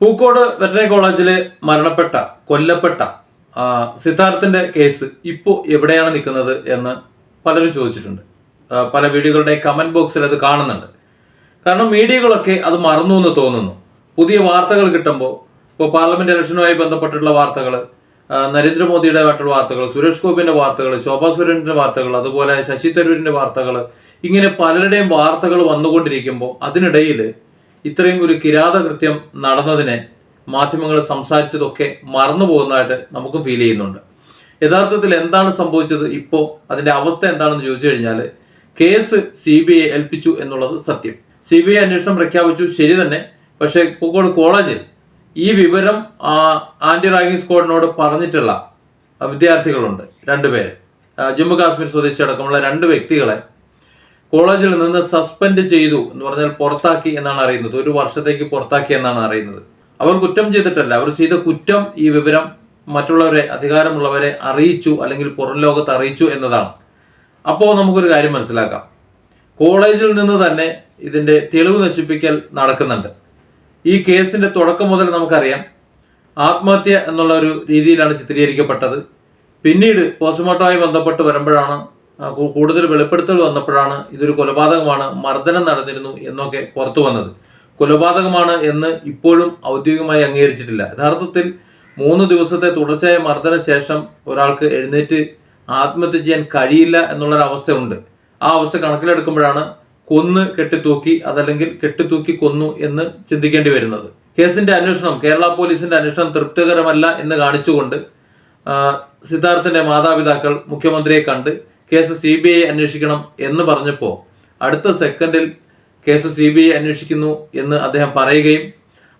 Pookode veterinary കോളേജിൽ കൊല്ലപ്പെട്ട സിദ്ധാർത്ഥിന്റെ case ഇപ്പോൾ എവിടെയാണ് നിൽക്കുന്നത് എന്ന് പലരും ചോദിച്ചിട്ടുണ്ട്. പല വീഡിയോകളുടെ കമന്റ് ബോക്സിൽ അത് കാണുന്നുണ്ട്. കാരണം മീഡിയകളൊക്കെ അത് മറന്നു എന്ന് തോന്നുന്നു. പുതിയ വാർത്തകൾ കിട്ടുമ്പോൾ ഇപ്പോൾ പാർലമെന്റ് ഇലക്ഷനുമായി ബന്ധപ്പെട്ടിട്ടുള്ള വാർത്തകൾ, നരേന്ദ്രമോദിയുടെ ആയിട്ടുള്ള വാർത്തകൾ, സുരേഷ് ഗോപിന്റെ വാർത്തകൾ, ശോഭാ സുരേന്ദ്രന്റെ വാർത്തകൾ, അതുപോലെ ശശി തരൂരിന്റെ വാർത്തകൾ, ഇങ്ങനെ പലരുടെയും വാർത്തകൾ വന്നുകൊണ്ടിരിക്കുമ്പോൾ അതിനിടയിൽ ഇത്രയും ഒരു കിരാതകൃത്യം നടന്നതിനെ മാധ്യമങ്ങൾ സംസാരിച്ചതൊക്കെ മറന്നു പോകുന്നതായിട്ട് നമുക്കും ഫീൽ ചെയ്യുന്നുണ്ട്. യഥാർത്ഥത്തിൽ എന്താണ് സംഭവിച്ചത്, ഇപ്പോൾ അതിന്റെ അവസ്ഥ എന്താണെന്ന് ചോദിച്ചു കഴിഞ്ഞാൽ കേസ് CBI ഏൽപ്പിച്ചു എന്നുള്ളത് സത്യം. CBI അന്വേഷണം പ്രഖ്യാപിച്ചു, ശരി തന്നെ. പക്ഷേ പൂക്കോട് കോളേജിൽ ഈ വിവരം ആന്റി റാഗിംഗ് സ്ക്വാഡിനോട് പറഞ്ഞിട്ടുള്ള വിദ്യാർത്ഥികളുണ്ട്. 2 പേര്, ജമ്മു കാശ്മീർ സ്വദേശി അടക്കമുള്ള 2 വ്യക്തികളെ കോളേജിൽ നിന്ന് സസ്പെൻഡ് ചെയ്തു എന്ന് പറഞ്ഞാൽ പുറത്താക്കി എന്നാണ് അറിയുന്നത്. 1 വർഷത്തേക്ക് പുറത്താക്കി എന്നാണ് അറിയുന്നത്. അവർ കുറ്റം ചെയ്തിട്ടല്ല, അവർ ചെയ്ത കുറ്റം ഈ വിവരം മറ്റുള്ളവരെ, അധികാരമുള്ളവരെ അറിയിച്ചു, അല്ലെങ്കിൽ പുറം ലോകത്ത് അറിയിച്ചു എന്നതാണ്. അപ്പോൾ നമുക്കൊരു കാര്യം മനസ്സിലാക്കാം, കോളേജിൽ നിന്ന് തന്നെ ഇതിന്റെ തെളിവ് നശിപ്പിക്കൽ നടക്കുന്നുണ്ട്. ഈ കേസിന്റെ തുടക്കം മുതൽ നമുക്കറിയാം ആത്മഹത്യ എന്നുള്ള ഒരു രീതിയിലാണ് ചിത്രീകരിക്കപ്പെട്ടത്. പിന്നീട് പോസ്റ്റ്മോർട്ടവുമായി ബന്ധപ്പെട്ട് വരുമ്പോഴാണ്, കൂടുതൽ വെളിപ്പെടുത്തൽ വന്നപ്പോഴാണ് ഇതൊരു കൊലപാതകമാണ്, മർദ്ദനം നടന്നിരുന്നു എന്നൊക്കെ പുറത്തു വന്നത്. കൊലപാതകമാണ് എന്ന് ഇപ്പോഴും ഔദ്യോഗികമായി അംഗീകരിച്ചിട്ടില്ല. യഥാർത്ഥത്തിൽ 3 ദിവസത്തെ തുടർച്ചയായ മർദ്ദന ശേഷം ഒരാൾക്ക് എഴുന്നേറ്റ് ആത്മഹത്യ ചെയ്യാൻ കഴിയില്ല എന്നുള്ളൊരവസ്ഥയുണ്ട്. ആ അവസ്ഥ കണക്കിലെടുക്കുമ്പോഴാണ് കൊന്ന് കെട്ടിത്തൂക്കി, അതല്ലെങ്കിൽ കെട്ടിത്തൂക്കി കൊന്നു എന്ന് ചിന്തിക്കേണ്ടി വരുന്നത്. കേസിന്റെ അന്വേഷണം, കേരള പോലീസിന്റെ അന്വേഷണം തൃപ്തികരമല്ല എന്ന് കാണിച്ചുകൊണ്ട് സിദ്ധാർത്ഥിന്റെ മാതാപിതാക്കൾ മുഖ്യമന്ത്രിയെ കണ്ട് കേസ് CBI അന്വേഷിക്കണം എന്ന് പറഞ്ഞപ്പോൾ അടുത്ത സെക്കൻഡിൽ കേസ് CBI അന്വേഷിക്കുന്നു എന്ന് അദ്ദേഹം പറയുകയും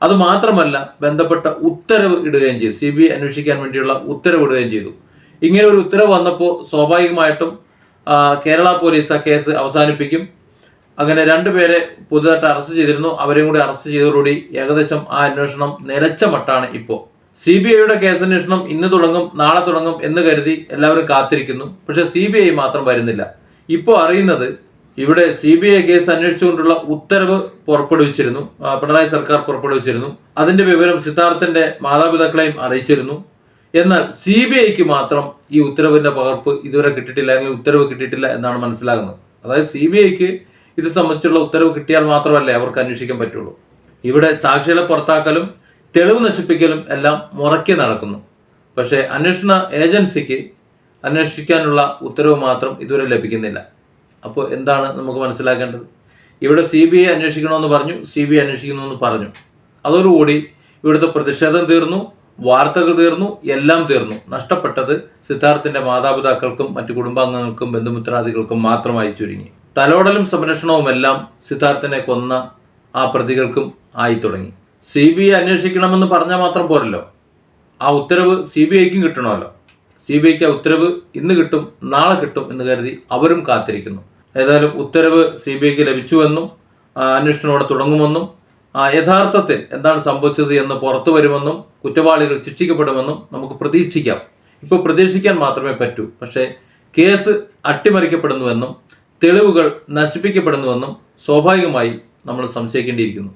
അതുമാത്രമല്ല ബന്ധപ്പെട്ട ഉത്തരവ് ഇടുകയും ചെയ്തു. CBI അന്വേഷിക്കാൻ വേണ്ടിയുള്ള ഉത്തരവ് ഇടുകയും ചെയ്തു. ഇങ്ങനെ ഒരു ഉത്തരവ് വന്നപ്പോൾ സ്വാഭാവികമായിട്ടും കേരള പോലീസ് ആ കേസ് അവസാനിപ്പിക്കും. അങ്ങനെ 2 പേരെ പുതുതായിട്ട് അറസ്റ്റ് ചെയ്തിരുന്നു. അവരെയും കൂടി അറസ്റ്റ് ചെയ്തതോടുകൂടി ഏകദേശം ആ അന്വേഷണം നിലച്ച മട്ടാണ് ഇപ്പോൾ. CBIയുടെ കേസന്വേഷണം ഇന്ന് തുടങ്ങും, നാളെ തുടങ്ങും എന്ന് കരുതി എല്ലാവരും കാത്തിരിക്കുന്നു. പക്ഷെ CBI മാത്രം വരുന്നില്ല. ഇപ്പോൾ അറിയുന്നത് ഇവിടെ CBI കേസ് അന്വേഷിച്ചുകൊണ്ടുള്ള ഉത്തരവ് പുറപ്പെടുവിച്ചിരുന്നു, പിണറായി സർക്കാർ പുറപ്പെടുവിച്ചിരുന്നു. അതിന്റെ വിവരം സിദ്ധാർത്ഥന്റെ മാതാപിതാക്കളെയും അറിയിച്ചിരുന്നു. എന്നാൽ CBIക്ക് മാത്രം ഈ ഉത്തരവിന്റെ പകർപ്പ് ഇതുവരെ കിട്ടിയിട്ടില്ല, അല്ലെങ്കിൽ ഉത്തരവ് കിട്ടിയിട്ടില്ല എന്നാണ് മനസ്സിലാകുന്നത്. അതായത് CBIക്ക് ഇത് സംബന്ധിച്ചുള്ള ഉത്തരവ് കിട്ടിയാൽ മാത്രമല്ലേ അവർക്ക് അന്വേഷിക്കാൻ പറ്റുള്ളൂ. ഇവിടെ സാക്ഷികളെ പുറത്താക്കലും തെളിവ് നശിപ്പിക്കലും എല്ലാം മുറയ്ക്ക് നടക്കുന്നു. പക്ഷേ അന്വേഷണ ഏജൻസിക്ക് അന്വേഷിക്കാനുള്ള ഉത്തരവ് മാത്രം ഇതുവരെ ലഭിക്കുന്നില്ല. അപ്പോൾ എന്താണ് നമുക്ക് മനസ്സിലാക്കേണ്ടത്? ഇവിടെ CBI അന്വേഷിക്കണമെന്ന് പറഞ്ഞു, CBI അന്വേഷിക്കുന്നു എന്ന് പറഞ്ഞു. അതോടുകൂടി ഇവിടുത്തെ പ്രതിഷേധം തീർന്നു, വാർത്തകൾ തീർന്നു, എല്ലാം തീർന്നു. നഷ്ടപ്പെട്ടത് സിദ്ധാർത്ഥിന്റെ മാതാപിതാക്കൾക്കും മറ്റു കുടുംബാംഗങ്ങൾക്കും ബന്ധുമിത്രാദികൾക്കും മാത്രമായി ചുരുങ്ങി. തലോടലും സംരക്ഷണവും എല്ലാം സിദ്ധാർത്ഥിനെ കൊന്ന ആ പ്രതികൾക്കും ആയി തുടങ്ങി. CBI അന്വേഷിക്കണമെന്ന് പറഞ്ഞാൽ മാത്രം പോരല്ലോ, ആ ഉത്തരവ് CBIക്കും കിട്ടണമല്ലോ. CBIക്ക് ആ ഉത്തരവ് ഇന്ന് കിട്ടും, നാളെ കിട്ടും എന്ന് കരുതി അവരും കാത്തിരിക്കുന്നു. ഏതായാലും ഉത്തരവ് CBIക്ക് ലഭിച്ചുവെന്നും അന്വേഷണം ഇവിടെ തുടങ്ങുമെന്നും യഥാർത്ഥത്തിൽ എന്താണ് സംഭവിച്ചത് എന്ന് പുറത്തു വരുമെന്നും കുറ്റവാളികൾ ശിക്ഷിക്കപ്പെടുമെന്നും നമുക്ക് പ്രതീക്ഷിക്കാം. ഇപ്പോൾ പ്രതീക്ഷിക്കാൻ മാത്രമേ പറ്റൂ. പക്ഷേ കേസ് അട്ടിമറിക്കപ്പെടുന്നുവെന്നും തെളിവുകൾ നശിപ്പിക്കപ്പെടുന്നുവെന്നും സ്വാഭാവികമായി നമ്മൾ സംശയിക്കേണ്ടിയിരിക്കുന്നു.